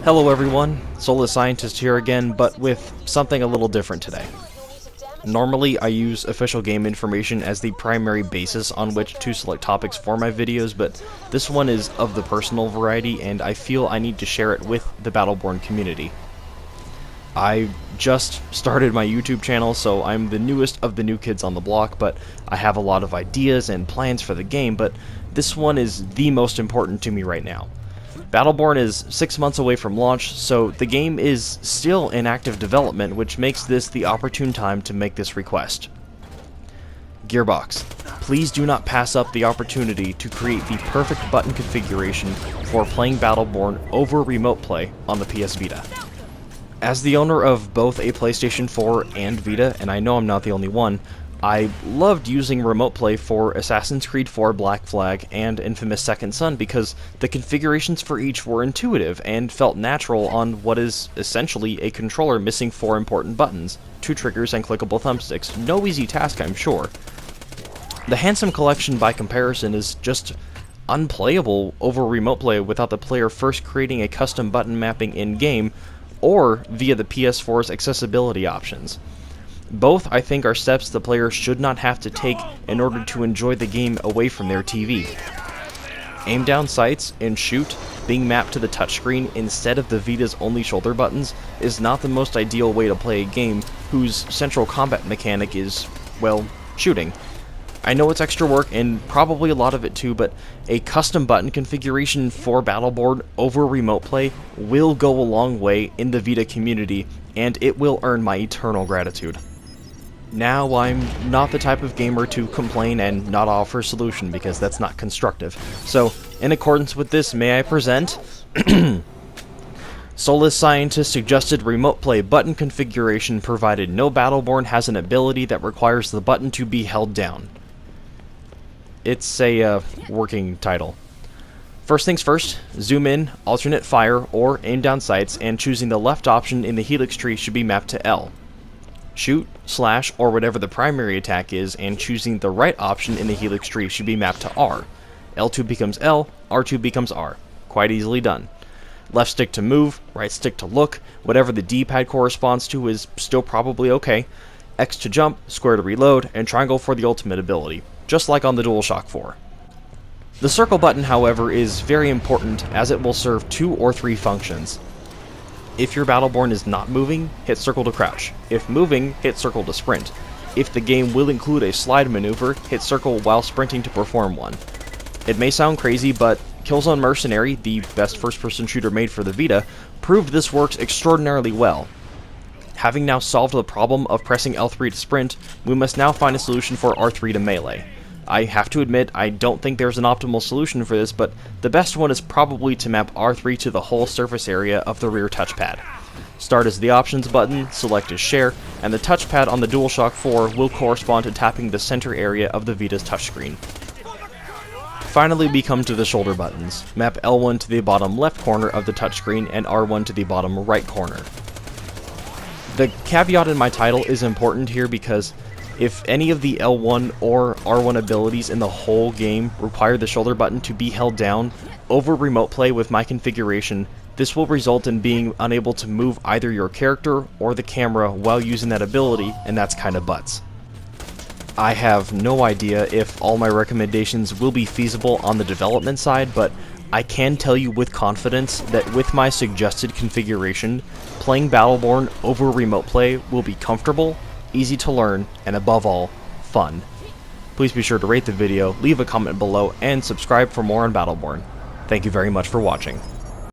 Hello everyone, Soulless Scientist here again, but with something a little different today. Normally I use official game information as the primary basis on which to select topics for my videos, but this one is of the personal variety and I feel I need to share it with the Battleborn community. I just started my YouTube channel, so I'm the newest of the new kids on the block, but I have a lot of ideas and plans for the game, but this one is the most important to me right now. Battleborn is 6 months away from launch, so the game is still in active development, which makes this the opportune time to make this request. Gearbox, please do not pass up the opportunity to create the perfect button configuration for playing Battleborn over remote play on the PS Vita. As the owner of both a PlayStation 4 and Vita, and I know I'm not the only one, I loved using remote play for Assassin's Creed 4 Black Flag and Infamous Second Son because the configurations for each were intuitive and felt natural on what is essentially a controller missing 4 important buttons, 2 triggers and clickable thumbsticks. No easy task, I'm sure. The Handsome Collection by comparison is just unplayable over remote play without the player first creating a custom button mapping in-game or via the PS4's accessibility options. Both, I think, are steps the player should not have to take in order to enjoy the game away from their TV. Aim down sights and shoot being mapped to the touchscreen instead of the Vita's only shoulder buttons is not the most ideal way to play a game whose central combat mechanic is, well, shooting. I know it's extra work, and probably a lot of it too, but a custom button configuration for Battleborn over remote play will go a long way in the Vita community, and it will earn my eternal gratitude. Now, I'm not the type of gamer to complain and not offer a solution, because that's not constructive. So, in accordance with this, may I present Soulless Scientist suggested remote play button configuration provided no Battleborn has an ability that requires the button to be held down. It's a working title. First things first, zoom in, alternate fire, or aim down sights, and choosing the left option in the helix tree should be mapped to L. Shoot, slash, or whatever the primary attack is, and choosing the right option in the helix tree should be mapped to R. L2 becomes L, R2 becomes R. Quite easily done. Left stick to move, right stick to look, whatever the D-pad corresponds to is still probably okay. X to jump, square to reload, and triangle for the ultimate ability, just like on the DualShock 4. The circle button, however, is very important as it will serve 2 or 3 functions. If your Battleborn is not moving, hit circle to crouch. If moving, hit circle to sprint. If the game will include a slide maneuver, hit circle while sprinting to perform one. It may sound crazy, but Killzone Mercenary, the best first-person shooter made for the Vita, proved this works extraordinarily well. Having now solved the problem of pressing L3 to sprint, we must now find a solution for R3 to melee. I have to admit, I don't think there's an optimal solution for this, but the best one is probably to map R3 to the whole surface area of the rear touchpad. Start as the options button, select as share, and the touchpad on the DualShock 4 will correspond to tapping the center area of the Vita's touchscreen. Finally, we come to the shoulder buttons. Map L1 to the bottom left corner of the touchscreen and R1 to the bottom right corner. The caveat in my title is important here because if any of the L1 or R1 abilities in the whole game require the shoulder button to be held down over remote play with my configuration, this will result in being unable to move either your character or the camera while using that ability, and that's kinda butts. I have no idea if all my recommendations will be feasible on the development side, but I can tell you with confidence that with my suggested configuration, playing Battleborn over remote play will be comfortable, easy to learn, and above all, fun. Please be sure to rate the video, leave a comment below, and subscribe for more on Battleborn. Thank you very much for watching.